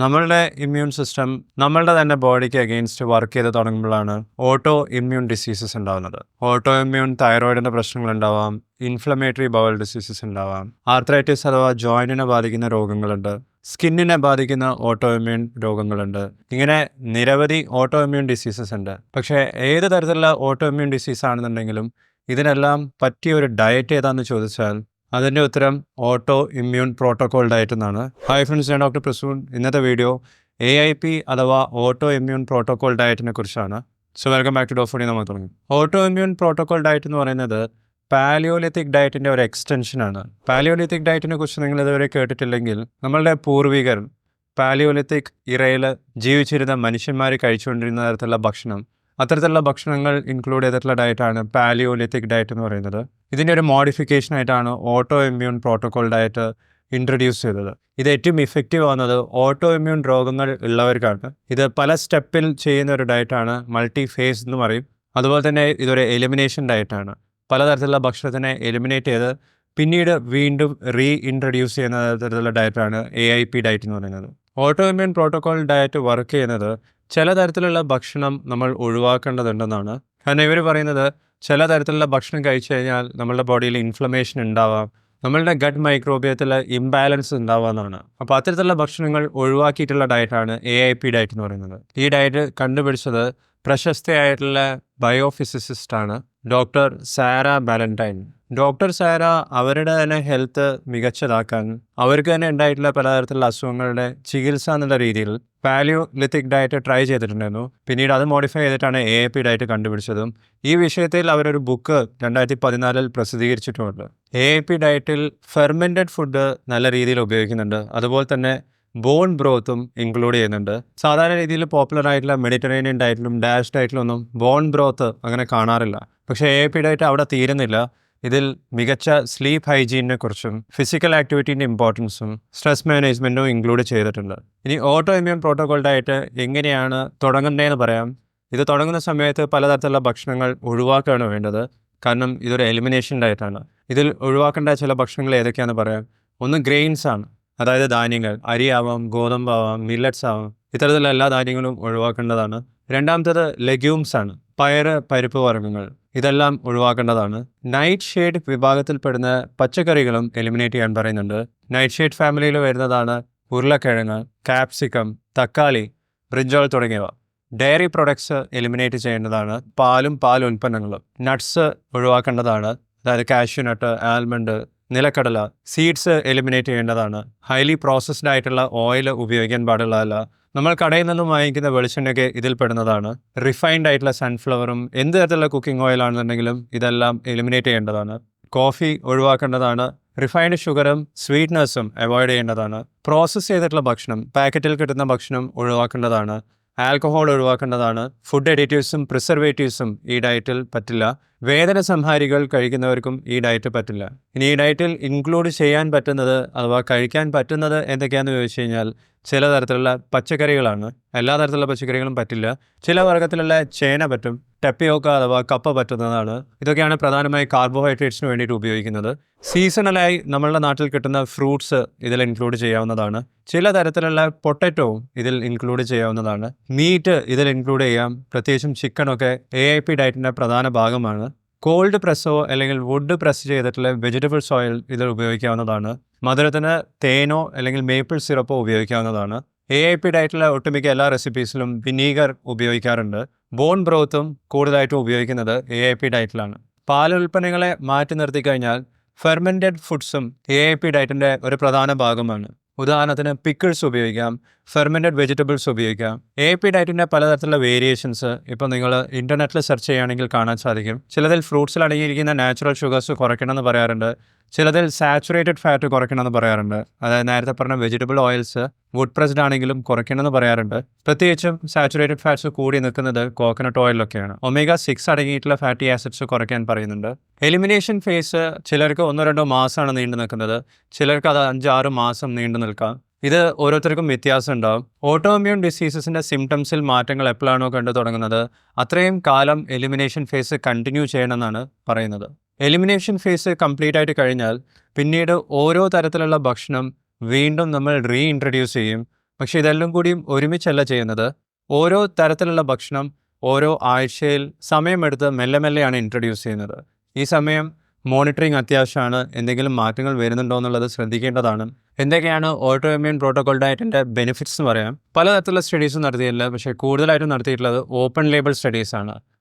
നമ്മളുടെ immune system നമ്മളുടെ തന്നെ ബോഡിക്ക് അഗെയിൻസ്റ്റ് വർക്ക് ചെയ്ത് തുടങ്ങുമ്പോഴാണ് ഓട്ടോ ഇമ്മ്യൂൺ ഡിസീസസ് ഉണ്ടാകുന്നത്. ഓട്ടോ ഇമ്മ്യൂൺ തൈറോയിഡിൻ്റെ പ്രശ്നങ്ങൾ ഉണ്ടാവാം, ഇൻഫ്ലമേറ്ററി ബവൽ ഡിസീസസ് ഉണ്ടാവാം, ആർത്രൈറ്റിസ് അഥവാ ജോയിൻറ്റിനെ ബാധിക്കുന്ന രോഗങ്ങളുണ്ട്, സ്കിന്നിനെ ബാധിക്കുന്ന ഓട്ടോ ഇമ്മ്യൂൺ രോഗങ്ങളുണ്ട്. ഇങ്ങനെ നിരവധി ഓട്ടോ ഇമ്മ്യൂൺ ഡിസീസസ് ഉണ്ട്. പക്ഷേ ഏത് തരത്തിലുള്ള ഓട്ടോ ഇമ്മ്യൂൺ ഡിസീസ് ആണെന്നുണ്ടെങ്കിലും ഇതിനെല്ലാം പറ്റിയ ഒരു ഡയറ്റ് ഏതാണെന്ന് ചോദിച്ചാൽ അതിൻ്റെ ഉത്തരം ഓട്ടോ ഇമ്മ്യൂൺ പ്രോട്ടോകോൾ ഡയറ്റ് എന്നാണ്. ഹായ് ഫ്രണ്ട്സ്, ഞാൻ ഡോക്ടർ പ്രസൂൺ. ഇന്നത്തെ വീഡിയോ AIP അഥവാ ഓട്ടോ ഇമ്മ്യൂൺ പ്രോട്ടോകോൾ ഡയറ്റിനെ കുറിച്ചാണ്. സോ വെൽക്കം ബാക്ക് ടു ഡോഫോഡി. നമ്മൾ തുടങ്ങി. ഓട്ടോ ഇമ്മ്യൂൺ പ്രോട്ടോകോൾ ഡയറ്റ് എന്ന് പറയുന്നത് പാലിയോലിത്തിക് ഡയറ്റിൻ്റെ ഒരു എക്സ്റ്റൻഷനാണ്. പാലിയോലിത്തിക് ഡയറ്റിനെ കുറിച്ച് നിങ്ങൾ ഇതുവരെ കേട്ടിട്ടില്ലെങ്കിൽ, നമ്മളുടെ പൂർവികർ പാലിയോലിത്തിക് ഇറയിൽ ജീവിച്ചിരുന്ന മനുഷ്യന്മാർ കഴിച്ചുകൊണ്ടിരുന്ന തരത്തിലുള്ള ഭക്ഷണം, അത്തരത്തിലുള്ള ഭക്ഷണങ്ങൾ ഇൻക്ലൂഡ് ചെയ്തിട്ടുള്ള ഡയറ്റാണ് പാലിയോലിത്തിക് ഡയറ്റ് എന്ന് പറയുന്നത്. ഇതിൻ്റെ ഒരു മോഡിഫിക്കേഷൻ ആയിട്ടാണ് auto immune protocol diet introduce ചെയ്തത്. ഇത് ഏറ്റവും ഇഫക്റ്റീവ് ആവുന്നത് ഓട്ടോ ഇമ്മ്യൂൺ രോഗങ്ങൾ ഉള്ളവർക്കാണ്. ഇത് പല സ്റ്റെപ്പിൽ ചെയ്യുന്ന ഒരു ഡയറ്റാണ്, മൾട്ടി ഫേസ് എന്ന് പറയും. അതുപോലെ തന്നെ ഇതൊരു എലിമിനേഷൻ ഡയറ്റാണ്. പലതരത്തിലുള്ള ഭക്ഷണത്തിനെ എലിമിനേറ്റ് ചെയ്ത് പിന്നീട് വീണ്ടും ഇൻട്രൊഡ്യൂസ് ചെയ്യുന്ന തരത്തിലുള്ള ഡയറ്റാണ് AIP ഡയറ്റ് എന്ന് പറയുന്നത്. Auto immune protocol diet work ചെയ്യുന്നത് ചില തരത്തിലുള്ള ഭക്ഷണം നമ്മൾ ഒഴിവാക്കേണ്ടതുണ്ടെന്നാണ്. കാരണം ഇവർ പറയുന്നത് ചില തരത്തിലുള്ള ഭക്ഷണം കഴിച്ചു കഴിഞ്ഞാൽ നമ്മളുടെ ബോഡിയിൽ ഇൻഫ്ലമേഷൻ ഉണ്ടാവാം, നമ്മളുടെ ഗട്ട് മൈക്രോബിയത്തിൽ ഇംബാലൻസ് ഉണ്ടാവാമെന്നാണ്. അപ്പോൾ അത്തരത്തിലുള്ള ഭക്ഷണങ്ങൾ ഒഴിവാക്കിയിട്ടുള്ള ഡയറ്റാണ് AIP ഡയറ്റ് എന്ന് പറയുന്നത്. ഈ ഡയറ്റ് കണ്ടുപിടിച്ചത് പ്രശസ്തയായിട്ടുള്ള ബയോഫിസിസിസ്റ്റാണ് ഡോക്ടർ സാര ബാലന്റൈൻ. ഡോക്ടർ സാര അവരുടെ തന്നെ ഹെൽത്ത് മികച്ചതാക്കാൻ അവർക്ക് തന്നെ ഉണ്ടായിട്ടുള്ള പലതരത്തിലുള്ള അസുഖങ്ങളുടെ ചികിത്സ എന്നുള്ള രീതിയിൽ പാലിയോലിത്തിക് ഡയറ്റ് ട്രൈ ചെയ്തിട്ടുണ്ടായിരുന്നു. പിന്നീട് അത് മോഡിഫൈ ചെയ്തിട്ടാണ് AIP ഡയറ്റ് കണ്ടുപിടിച്ചതും. ഈ വിഷയത്തിൽ അവരൊരു ബുക്ക് 2014 പ്രസിദ്ധീകരിച്ചിട്ടുമുണ്ട്. AIP ഡയറ്റിൽ ഫെർമെൻറ്റഡ് ഫുഡ് നല്ല രീതിയിൽ ഉപയോഗിക്കുന്നുണ്ട്. അതുപോലെ തന്നെ ബോൺ ബ്രോത്തും ഇൻക്ലൂഡ് ചെയ്യുന്നുണ്ട്. സാധാരണ രീതിയിൽ പോപ്പുലർ ആയിട്ടുള്ള മെഡിറ്ററേനിയൻ ഡയറ്റിലും ഡാഷ് ഡയറ്റിലൊന്നും ബോൺ ബ്രോത്ത് അങ്ങനെ കാണാറില്ല. പക്ഷേ AIP ഡയറ്റ് അവിടെ തീരുന്നില്ല. ഇതിൽ മികച്ച സ്ലീപ്പ് ഹൈജീനിനെ കുറിച്ചും ഫിസിക്കൽ ആക്ടിവിറ്റീൻ്റെ ഇമ്പോർട്ടൻസും സ്ട്രെസ് മാനേജ്മെൻറ്റും ഇൻക്ലൂഡ് ചെയ്തിട്ടുണ്ട്. ഇനി ഓട്ടോ ഇമ്മ്യൂൺ പ്രോട്ടോകോൾ ഡയറ്റ് എങ്ങനെയാണ് തുടങ്ങേണ്ടതെന്ന് പറയാം. ഇത് തുടങ്ങുന്ന സമയത്ത് പലതരത്തിലുള്ള ഭക്ഷണങ്ങൾ ഒഴിവാക്കുകയാണ് വേണ്ടത്. കാരണം ഇതൊരു എലിമിനേഷൻ ഡയറ്റാണ്. ഇതിൽ ഒഴിവാക്കേണ്ട ചില ഭക്ഷണങ്ങൾ ഏതൊക്കെയാണെന്ന് പറയാം. ഒന്ന് ഗ്രെയിൻസ് ആണ്, അതായത് ധാന്യങ്ങൾ, അരിയാവാം, ഗോതമ്പാവാം, മില്ലറ്റ്സ് ആവാം. ഇത്തരത്തിലുള്ള എല്ലാ ധാന്യങ്ങളും ഒഴിവാക്കേണ്ടതാണ്. രണ്ടാമത്തേത് ലെഗ്യൂംസ് ആണ്, പയറ്, പരിപ്പ് വർഗ്ഗങ്ങൾ, ഇതെല്ലാം ഒഴിവാക്കേണ്ടതാണ്. നൈറ്റ് ഷെയ്ഡ് വിഭാഗത്തിൽപ്പെടുന്ന പച്ചക്കറികളും എലിമിനേറ്റ് ചെയ്യാൻ പറയുന്നുണ്ട്. നൈറ്റ് ഷെയ്ഡ് ഫാമിലിയിൽ വരുന്നതാണ് ഉരുളക്കിഴങ്ങ്, കാപ്സിക്കം, തക്കാളി, ബ്രിഞ്ചോൾ തുടങ്ങിയവ. ഡയറി പ്രൊഡക്ട്സ് എലിമിനേറ്റ് ചെയ്യേണ്ടതാണ്. പാലും പാൽ ഉൽപ്പന്നങ്ങളും. നട്ട്സ് ഒഴിവാക്കേണ്ടതാണ്, അതായത് കാഷ്യൂനട്ട്, ആൽമണ്ട്, നിലക്കടല. സീഡ്സ് എലിമിനേറ്റ് ചെയ്യേണ്ടതാണ്. ഹൈലി പ്രോസസ്ഡ് ആയിട്ടുള്ള ഓയിൽ ഉപയോഗിക്കാൻ പാടുള്ളതല്ല. നമ്മൾ കടയിൽ നിന്നും വാങ്ങിക്കുന്ന വെളിച്ചെണ്ണയൊക്കെ ഇതിൽ പെടുന്നതാണ്. റിഫൈൻഡ് ആയിട്ടുള്ള സൺഫ്ലവറും എന്ത് തരത്തിലുള്ള കുക്കിംഗ് ഓയിലാണെന്നുണ്ടെങ്കിലും ഇതെല്ലാം എലിമിനേറ്റ് ചെയ്യേണ്ടതാണ്. കോഫി ഒഴിവാക്കേണ്ടതാണ്. റിഫൈൻഡ് ഷുഗറും സ്വീറ്റ്നസ്സും അവോയ്ഡ് ചെയ്യേണ്ടതാണ്. പ്രോസസ്സ് ചെയ്തിട്ടുള്ള ഭക്ഷണം, പാക്കറ്റിൽ കിട്ടുന്ന ഭക്ഷണം ഒഴിവാക്കേണ്ടതാണ്. ആൽക്കഹോൾ ഒഴിവാക്കേണ്ടതാണ്. ഫുഡ് എഡിറ്റീവ്സും പ്രിസർവേറ്റീവ്സും ഈ ഡയറ്റിൽ പറ്റില്ല. വേദന സംഹാരികൾ കഴിക്കുന്നവർക്കും ഈ ഡയറ്റ് പറ്റില്ല. ഇനി ഈ ഡയറ്റിൽ ഇൻക്ലൂഡ് ചെയ്യാൻ പറ്റുന്നത് അഥവാ കഴിക്കാൻ പറ്റുന്നത് എന്തൊക്കെയാണെന്ന് ചോദിച്ചു കഴിഞ്ഞാൽ ചില തരത്തിലുള്ള പച്ചക്കറികളാണ്. എല്ലാ തരത്തിലുള്ള പച്ചക്കറികളും പറ്റില്ല. ചില വർഗ്ഗത്തിലുള്ള ചേന പറ്റും, ടെപ്പിയോക്ക അഥവാ കപ്പ പറ്റുന്നതാണ്. ഇതൊക്കെയാണ് പ്രധാനമായി കാർബോഹൈഡ്രേറ്റ്സിന് വേണ്ടിയിട്ട് ഉപയോഗിക്കുന്നത്. സീസണലായി നമ്മളുടെ നാട്ടിൽ കിട്ടുന്ന ഫ്രൂട്ട്സ് ഇതിൽ ഇൻക്ലൂഡ് ചെയ്യാവുന്നതാണ്. ചില തരത്തിലുള്ള പൊട്ടറ്റോവും ഇതിൽ ഇൻക്ലൂഡ് ചെയ്യാവുന്നതാണ്. മീറ്റ് ഇതിൽ ഇൻക്ലൂഡ് ചെയ്യാം. പ്രത്യേകിച്ചും ചിക്കനൊക്കെ AIP ഡയറ്റിൻ്റെ പ്രധാന ഭാഗമാണ്. കോൾഡ് പ്രസ്സോ അല്ലെങ്കിൽ വുഡ് പ്രസ് ചെയ്തിട്ടുള്ള വെജിറ്റബിൾസ് ഓയിൽ ഇതിൽ ഉപയോഗിക്കാവുന്നതാണ്. മധുരത്തിന് തേനോ അല്ലെങ്കിൽ മേപ്പിൾ സിറപ്പോ ഉപയോഗിക്കാവുന്നതാണ്. AIP ഡയറ്റിലെ ഒട്ടുമിക്ക എല്ലാ റെസിപ്പീസിലും വിനീഗർ ഉപയോഗിക്കാറുണ്ട്. ബോൺ ബ്രോത്തും കൂടുതലായിട്ടും ഉപയോഗിക്കുന്നത് AIP ഡയറ്റിലാണ്. പാലുൽപ്പന്നങ്ങളെ മാറ്റി നിർത്തി കഴിഞ്ഞാൽ ഫെർമെൻറ്റഡ് ഫുഡ്സും AIP ഡയറ്റിൻ്റെ ഒരു പ്രധാന ഭാഗമാണ്. ഉദാഹരണത്തിന് പിക്കിൾസ് ഉപയോഗിക്കാം, ഫെർമെൻറ്റഡ് വെജിറ്റബിൾസ് ഉപയോഗിക്കാം. AIP ഡയറ്റിൻ്റെ പലതരത്തിലുള്ള വേരിയേഷൻസ് ഇപ്പോൾ നിങ്ങൾ ഇൻ്റർനെറ്റിൽ സെർച്ച് ചെയ്യുകയാണെങ്കിൽ കാണാൻ സാധിക്കും. ചിലതിൽ ഫ്രൂട്ട്സിൽ അടങ്ങിയിരിക്കുന്ന നാച്ചുറൽ ഷുഗേഴ്സ് കുറയ്ക്കണമെന്ന് പറയാറുണ്ട്. ചിലതിൽ സാച്ചുറേറ്റഡ് ഫാറ്റ് കുറയ്ക്കണമെന്ന് പറയാറുണ്ട്. അതായത് നേരത്തെ പറഞ്ഞ വെജിറ്റബിൾ ഓയിൽസ് വുഡ് പ്രസ്ഡ് ആണെങ്കിലും കുറയ്ക്കണമെന്ന് പറയാറുണ്ട്. പ്രത്യേകിച്ചും സാച്ചുറേറ്റഡ് ഫാറ്റ്സ് കൂടി നിൽക്കുന്നത് കോക്കനട്ട് ഓയിലൊക്കെയാണ്. omega-6 അടങ്ങിയിട്ടുള്ള ഫാറ്റി ആസിഡ്സ് കുറയ്ക്കാൻ പറയുന്നുണ്ട്. എലിമിനേഷൻ ഫേസ് ചിലർക്ക് 1-2 മാസമാണ് നീണ്ടു നിൽക്കുന്നത്, ചിലർക്ക് അത് 5-6 മാസം നീണ്ടു നിൽക്കാം. ഇത് ഓരോരുത്തർക്കും വ്യത്യാസം ഉണ്ടാവും. ഓട്ടോ ഇമ്മ്യൂൺ ഡിസീസസിൻ്റെ സിംറ്റംസിൽ മാറ്റങ്ങൾ എപ്പോഴാണോ കണ്ടു തുടങ്ങുന്നത് അത്രയും കാലം എലിമിനേഷൻ ഫേസ് കണ്ടിന്യൂ ചെയ്യണമെന്നാണ് പറയുന്നത്. എലിമിനേഷൻ ഫേസ് കംപ്ലീറ്റ് ആയിട്ട് കഴിഞ്ഞാൽ പിന്നീട് ഓരോ തരത്തിലുള്ള ഭക്ഷണം വീണ്ടും നമ്മൾ ഇൻട്രൊഡ്യൂസ് ചെയ്യും. പക്ഷേ ഇതെല്ലാം കൂടിയും ഒരുമിച്ചല്ല ചെയ്യുന്നത്. ഓരോ തരത്തിലുള്ള ഭക്ഷണം ഓരോ ആഴ്ചയിൽ സമയമെടുത്ത് മെല്ലെ മെല്ലെയാണ് ഇൻട്രൊഡ്യൂസ് ചെയ്യുന്നത്. ഈ സമയം മോണിറ്ററിങ് അത്യാവശ്യമാണ്. എന്തെങ്കിലും മാറ്റങ്ങൾ വരുന്നുണ്ടോ എന്നുള്ളത് ശ്രദ്ധിക്കേണ്ടതാണ്. എന്തൊക്കെയാണ് ഓട്ടോ ഇമ്മ്യൂൺ പ്രോട്ടോകോൾ ഡയറ്റിൻ്റെ ബെനിഫിറ്റ്സ് എന്ന് പറയാം. പലതരത്തിലുള്ള സ്റ്റഡീസും നടത്തിയില്ല, പക്ഷേ കൂടുതലായിട്ടും നടത്തിയിട്ടുള്ളത് ഓപ്പൺ ലേബൽ സ്റ്റഡീസാണ്.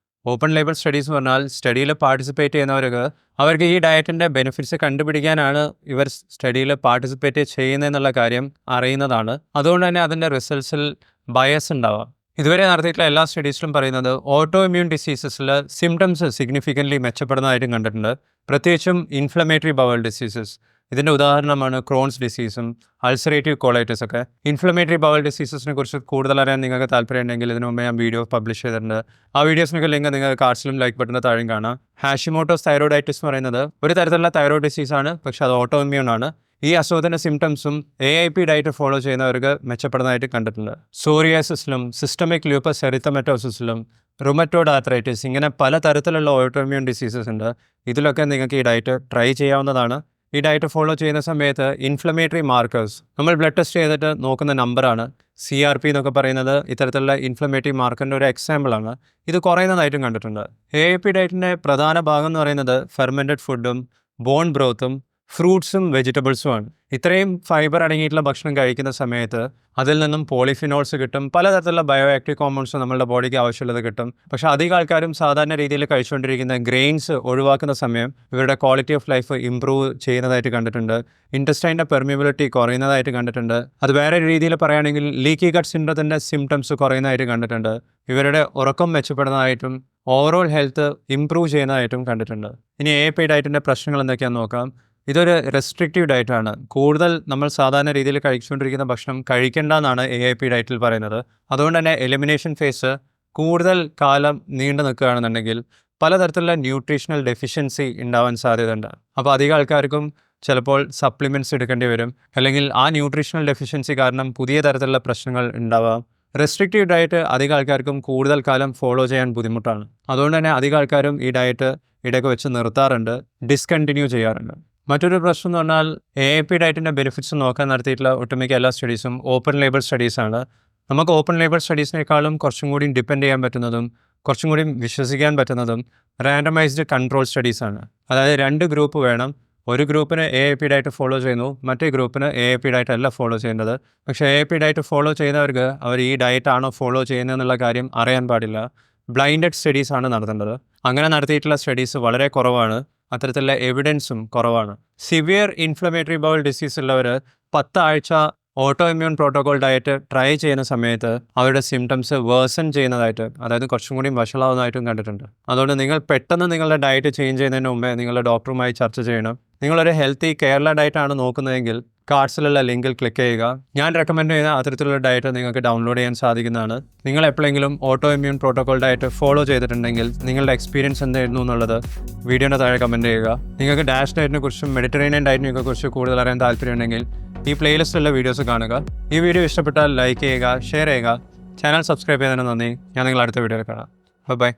ഓപ്പൺ ലേബൽ സ്റ്റഡീസ് എന്ന് പറഞ്ഞാൽ സ്റ്റഡിയിൽ പാർട്ടിസിപ്പേറ്റ് അവർക്ക് ഈ ഡയറ്റിൻ്റെ ബെനിഫിറ്റ്സ് കണ്ടുപിടിക്കാനാണ് ഇവർ സ്റ്റഡിയിൽ പാർട്ടിസിപ്പേറ്റ് ചെയ്യുന്നതെന്നുള്ള കാര്യം അറിയുന്നതാണ്. അതുകൊണ്ട് തന്നെ അതിൻ്റെ റിസൾട്ട്സിൽ ബയസ് ഉണ്ടാവാം. ഇതുവരെ നടത്തിയിട്ടുള്ള എല്ലാ സ്റ്റഡീസിലും പറയുന്നത് ഓട്ടോ ഇമ്മ്യൂൺ ഡിസീസസിൽ സിംറ്റംസ് സിഗ്നിഫിക്കൻ്റ്ലി മെച്ചപ്പെടുന്നതായിട്ടും കണ്ടിട്ടുണ്ട്. പ്രത്യേകിച്ചും ഇൻഫ്ലമേറ്ററി ബവൽ ഡിസീസസ്. ഇതിൻ്റെ ഉദാഹരണമാണ് ക്രോൺസ് ഡിസീസും അൾസറേറ്റീവ് കോളൈറ്റിസ് ഒക്കെ. ഇൻഫ്ലമേറ്ററി ബവൽ ഡിസീസസിനെ കുറിച്ച് കൂടുതൽ അറിയാൻ നിങ്ങൾക്ക് താല്പര്യമുണ്ടെങ്കിൽ ഇതിനു മുമ്പ് ഞാൻ വീഡിയോ പബ്ലിഷ് ചെയ്തിട്ടുണ്ട്. ആ വീഡിയോസിനൊക്കെ ലിങ്ക് നിങ്ങൾക്ക് കാർഡ്സിലും ലൈക്ക് ബട്ടൻ്റെ താഴെയും കാണാം. ഹാഷിമോട്ടോസ് തൈറോയിഡൈറ്റിസ് എന്ന് പറയുന്നത് ഒരു തരത്തിലുള്ള തൈറോയിഡ് ഡിസീസാണ്, പക്ഷേ അത് ഓട്ടോ ഇമ്മ്യൂൺ ആണ്. ഈ അസുഖത്തിൻ്റെ സിംറ്റംസും AIP ഡയറ്റ് ഫോളോ ചെയ്യുന്നവർക്ക് മെച്ചപ്പെടുന്നതായിട്ട് കണ്ടിട്ടുണ്ട്. സോറിയാസിസിലും സിസ്റ്റമിക് ലൂപ്പസ് എറിത്തമെറ്റോസിസിലും റുമറ്റോയ്ഡ് ആർത്രൈറ്റിസ്, ഇങ്ങനെ പല തരത്തിലുള്ള ഓട്ടോ ഇമ്മ്യൂൺ ഡിസീസസ് ഉണ്ട്. ഇതിലൊക്കെ നിങ്ങൾക്ക് ഈ ഡയറ്റ് ട്രൈ ചെയ്യാവുന്നതാണ്. ഈ ഡയറ്റ് ഫോളോ ചെയ്യുന്ന സമയത്ത് ഇൻഫ്ലമേറ്ററി മാർക്കേഴ്സ് നമ്മൾ ബ്ലഡ് ടെസ്റ്റ് ചെയ്തിട്ട് നോക്കുന്ന നമ്പറാണ്. CRP എന്നൊക്കെ പറയുന്നത് ഇത്തരത്തിലുള്ള ഇൻഫ്ലമേറ്ററി മാർക്കറിൻ്റെ ഒരു എക്സാമ്പിളാണ്. ഇത് കുറയുന്നതായിട്ടും കണ്ടിട്ടുണ്ട്. AIP ഡയറ്റിൻ്റെ പ്രധാന ഭാഗം എന്ന് പറയുന്നത് ഫെർമെൻറ്റഡ് ഫുഡും ബോൺ ബ്രോത്തും ഫ്രൂട്ട്സും വെജിറ്റബിൾസുമാണ്. ഇത്രയും ഫൈബർ അടങ്ങിയിട്ടുള്ള ഭക്ഷണം കഴിക്കുന്ന സമയത്ത് അതിൽ നിന്നും പോളിഫിനോൾസ് കിട്ടും, പലതരത്തിലുള്ള ബയോ ആക്റ്റീവ് കോമ്പൗണ്ട്സ് നമ്മളുടെ ബോഡിക്ക് ആവശ്യമുള്ളത് കിട്ടും. പക്ഷേ അധികം ആൾക്കാരും സാധാരണ രീതിയിൽ കഴിച്ചുകൊണ്ടിരിക്കുന്ന ഗ്രെയിൻസ് ഒഴിവാക്കുന്ന സമയം ഇവരുടെ ക്വാളിറ്റി ഓഫ് ലൈഫ് ഇമ്പ്രൂവ് ചെയ്യുന്നതായിട്ട് കണ്ടിട്ടുണ്ട്. ഇൻറ്റസ്റ്റൈൻ്റെ പെർമിബിലിറ്റി കുറയുന്നതായിട്ട് കണ്ടിട്ടുണ്ട്. അത് വേറെ രീതിയിൽ പറയുകയാണെങ്കിൽ ലീക്കി ഗട്ട് സിൻഡ്രോത്തിൻ്റെ സിംറ്റംസ് കുറയുന്നതായിട്ട് കണ്ടിട്ടുണ്ട്. ഇവരുടെ ഉറക്കം മെച്ചപ്പെടുന്നതായിട്ടും ഓവറോൾ ഹെൽത്ത് ഇമ്പ്രൂവ് ചെയ്യുന്നതായിട്ടും കണ്ടിട്ടുണ്ട്. ഇനി AIP ഡയറ്റിൻ്റെ പ്രശ്നങ്ങൾ എന്തൊക്കെയാണെന്ന് നോക്കാം. ഇതൊരു റെസ്ട്രിക്റ്റീവ് ഡയറ്റാണ്. കൂടുതൽ നമ്മൾ സാധാരണ രീതിയിൽ കഴിച്ചുകൊണ്ടിരിക്കുന്ന ഭക്ഷണം കഴിക്കേണ്ട എന്നാണ് AIP ഡയറ്റിൽ പറയുന്നത്. അതുകൊണ്ട് തന്നെ എലിമിനേഷൻ ഫേസ് കൂടുതൽ കാലം നീണ്ടു നിൽക്കുകയാണെന്നുണ്ടെങ്കിൽ പലതരത്തിലുള്ള ന്യൂട്രീഷണൽ ഡെഫിഷ്യൻസി ഉണ്ടാവാൻ സാധ്യതയുണ്ട്. അപ്പോൾ അധികം ആൾക്കാർക്കും ചിലപ്പോൾ സപ്ലിമെൻറ്റ്സ് എടുക്കേണ്ടി വരും, അല്ലെങ്കിൽ ആ ന്യൂട്രീഷണൽ ഡെഫിഷ്യൻസി കാരണം പുതിയ തരത്തിലുള്ള പ്രശ്നങ്ങൾ ഉണ്ടാവാം. റെസ്ട്രിക്റ്റീവ് ഡയറ്റ് അധികം ആൾക്കാർക്കും കൂടുതൽ കാലം ഫോളോ ചെയ്യാൻ ബുദ്ധിമുട്ടാണ്. അതുകൊണ്ട് തന്നെ അധികം ആൾക്കാരും ഈ ഡയറ്റ് ഇടയ്ക്ക് വെച്ച് നിർത്താറുണ്ട്, ഡിസ്കണ്ടിന്യൂ ചെയ്യാറുണ്ട്. മറ്റൊരു പ്രശ്നം എന്ന് പറഞ്ഞാൽ AIP ഡയറ്റിൻ്റെ ബെനിഫിറ്റ്സ് നോക്കാൻ നടത്തിയിട്ടുള്ള ഒട്ടുമിക്ക എല്ലാ സ്റ്റഡീസും ഓപ്പൺ ലേബൽ സ്റ്റഡീസാണ്. നമുക്ക് ഓപ്പൺ ലേബൽ സ്റ്റഡീസിനേക്കാളും കുറച്ചും കൂടി ഡിപ്പെൻഡ് ചെയ്യാൻ പറ്റുന്നതും കുറച്ചും കൂടി വിശ്വസിക്കാൻ പറ്റുന്നതും റാൻഡമൈസ്ഡ് കൺട്രോൾ സ്റ്റഡീസാണ്. അതായത് 2 ഗ്രൂപ്പ് വേണം. ഒരു ഗ്രൂപ്പിന് AIP ഡയറ്റ് ഫോളോ ചെയ്യുന്നു, മറ്റേ ഗ്രൂപ്പിന് AIP ഡയറ്റ് അല്ല ഫോളോ ചെയ്യുന്നത്. പക്ഷേ AIP ഡയറ്റ് ഫോളോ ചെയ്യുന്നവർക്ക് അവർ ഈ ഡയറ്റാണോ ഫോളോ ചെയ്യുന്നതെന്നുള്ള കാര്യം അറിയാൻ പാടില്ല. ബ്ലൈൻഡഡ് സ്റ്റഡീസാണ് നടത്തേണ്ടത്. അങ്ങനെ നടത്തിയിട്ടുള്ള സ്റ്റഡീസ് വളരെ കുറവാണ്. അത്തരത്തിലുള്ള എവിഡൻസും കുറവാണ്. സിവിയർ ഇൻഫ്ലമേറ്ററി ബവൽ ഡിസീസ് ഉള്ളവർ 10 ആഴ്ച auto immune protocol diet try ചെയ്യുന്ന സമയത്ത് അവരുടെ സിംറ്റംസ് വേഴ്സൺ ചെയ്യുന്നതായിട്ട്, അതായത് കുറച്ചും കൂടി വഷളാവുന്നതായിട്ടും കണ്ടിട്ടുണ്ട്. അതുകൊണ്ട് നിങ്ങൾ പെട്ടെന്ന് നിങ്ങളുടെ ഡയറ്റ് ചേഞ്ച് ചെയ്യുന്നതിന് മുമ്പേ നിങ്ങളുടെ ഡോക്ടറുമായി ചർച്ച ചെയ്യണം. നിങ്ങളൊരു ഹെൽത്തി കേരള ഡയറ്റാണ് നോക്കുന്നതെങ്കിൽ കാർഡ്സിലുള്ള ലിങ്കിൽ ക്ലിക്ക് ചെയ്യുക. ഞാൻ റെക്കമെൻഡ് ചെയ്യുന്ന അത്തരത്തിലുള്ള ഡയറ്റ് നിങ്ങൾക്ക് ഡൗൺലോഡ് ചെയ്യാൻ സാധിക്കുന്നതാണ്. നിങ്ങൾ എപ്പോഴെങ്കിലും auto immune protocol diet follow ചെയ്തിട്ടുണ്ടെങ്കിൽ നിങ്ങളുടെ എക്സ്പീരിയൻസ് എന്തായിരുന്നു എന്നുള്ളത് വീഡിയോയുടെ താഴെ കമൻറ്റ് ചെയ്യുക. നിങ്ങൾക്ക് ഡാഷ് ഡയറ്റിനെ കുറിച്ചും മെഡിറ്ററേനിയൻ ഡയറ്റിനെ കുറിച്ച് കൂടുതൽ അറിയാൻ താല്പര്യമുണ്ടെങ്കിൽ ഈ പ്ലേലിസ്റ്റിലുള്ള വീഡിയോസ് കാണുക. ഈ വീഡിയോ ഇഷ്ടപ്പെട്ടാൽ ലൈക്ക് ചെയ്യുക, ഷെയർ ചെയ്യുക. ചാനൽ സബ്സ്ക്രൈബ് ചെയ്തതിന് നന്ദി. ഞാൻ നിങ്ങൾ അടുത്ത വീഡിയോയിൽ കാണാം. ബൈ.